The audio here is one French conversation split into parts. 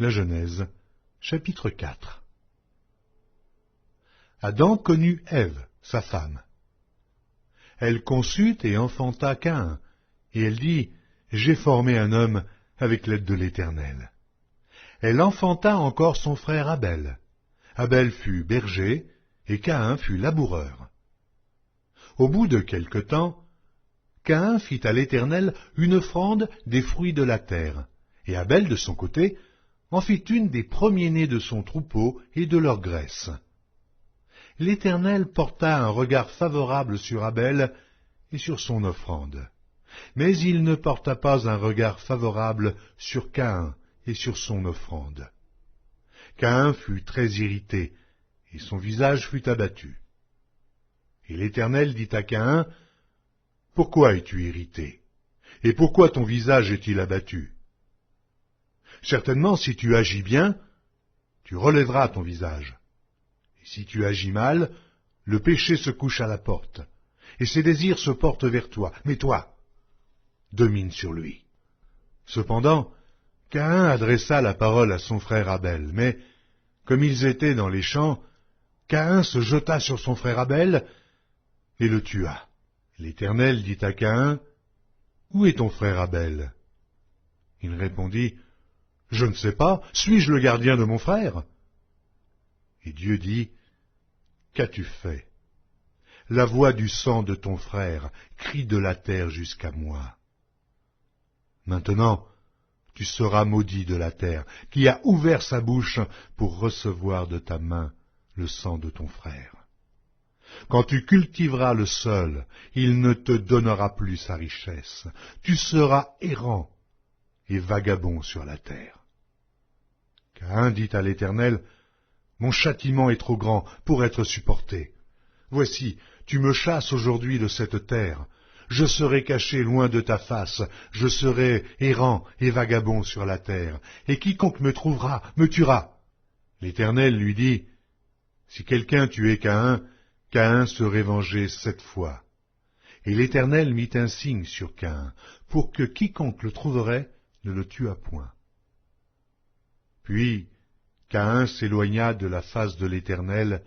La Genèse, chapitre 4. Adam connut Ève, sa femme. Elle conçut et enfanta Caïn, et elle dit, « J'ai formé un homme avec l'aide de l'Éternel. » Elle enfanta encore son frère Abel. Abel fut berger, et Caïn fut laboureur. Au bout de quelque temps, Caïn fit à l'Éternel une offrande des fruits de la terre, et Abel, de son côté, en fit une des premiers-nés de son troupeau et de leur graisse. L'Éternel porta un regard favorable sur Abel et sur son offrande, mais il ne porta pas un regard favorable sur Caïn et sur son offrande. Caïn fut très irrité, et son visage fut abattu. Et l'Éternel dit à Caïn, « Pourquoi es-tu irrité? Et pourquoi ton visage est-il abattu? Certainement, si tu agis bien, tu relèveras ton visage. Et si tu agis mal, le péché se couche à la porte, et ses désirs se portent vers toi. Mais toi, domine sur lui. » Cependant, Caïn adressa la parole à son frère Abel, mais, comme ils étaient dans les champs, Caïn se jeta sur son frère Abel et le tua. L'Éternel dit à Caïn, « Où est ton frère Abel? » Il répondit, « Je ne sais pas, suis-je le gardien de mon frère? » Et Dieu dit, « Qu'as-tu fait? La voix du sang de ton frère crie de la terre jusqu'à moi. Maintenant, tu seras maudit de la terre, qui a ouvert sa bouche pour recevoir de ta main le sang de ton frère. Quand tu cultiveras le sol, il ne te donnera plus sa richesse. Tu seras errant et vagabond sur la terre. » Caïn dit à l'Éternel, « Mon châtiment est trop grand pour être supporté. Voici, tu me chasses aujourd'hui de cette terre. Je serai caché loin de ta face, je serai errant et vagabond sur la terre, et quiconque me trouvera me tuera. » L'Éternel lui dit, « Si quelqu'un tuait Caïn, Caïn serait vengé 7 fois. » Et l'Éternel mit un signe sur Caïn, pour que quiconque le trouverait ne le tuât point. Puis Caïn s'éloigna de la face de l'Éternel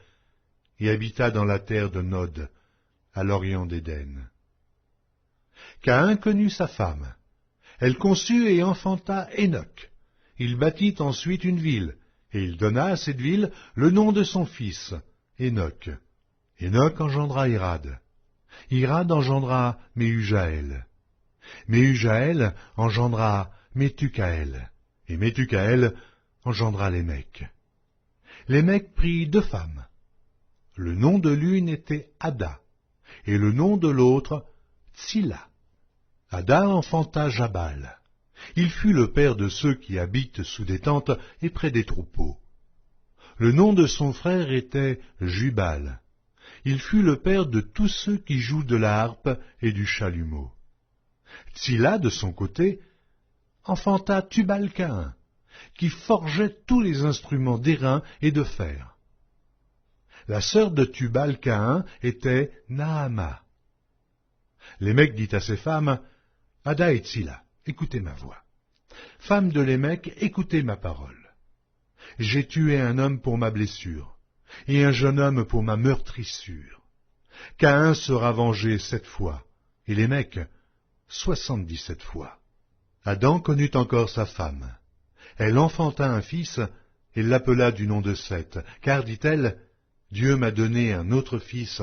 et habita dans la terre de Nod, à l'orient d'Éden. Caïn connut sa femme. Elle conçut et enfanta Hénoc. Il bâtit ensuite une ville, et il donna à cette ville le nom de son fils, Hénoc. Hénoc engendra Irad. Irad engendra Méhujaël. Méhujaël engendra Métucaël. Et Métucaël engendra Lémec. Lémec prit 2 femmes. Le nom de l'une était Ada, et le nom de l'autre Tsilla. Ada enfanta Jabal. Il fut le père de ceux qui habitent sous des tentes et près des troupeaux. Le nom de son frère était Jubal. Il fut le père de tous ceux qui jouent de la harpe et du chalumeau. Tsilla, de son côté, enfanta Tubal-Caïn, qui forgeait tous les instruments d'airain et de fer. La sœur de Tubal-Caïn était Naama. Lémec dit à ses femmes, « Ada et Tsilla, écoutez ma voix. Femmes de Lémec, écoutez ma parole. J'ai tué un homme pour ma blessure, et un jeune homme pour ma meurtrissure. Caïn sera vengé 7 fois, et Lémec 77 fois. » Adam connut encore sa femme. Elle enfanta un fils, et l'appela du nom de Seth, car, dit-elle, « Dieu m'a donné un autre fils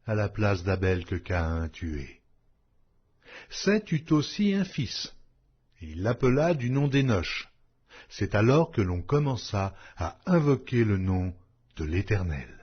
à la place d'Abel que Caïn a tué. » Seth eut aussi un fils, et il l'appela du nom d'Énoch. C'est alors que l'on commença à invoquer le nom de l'Éternel.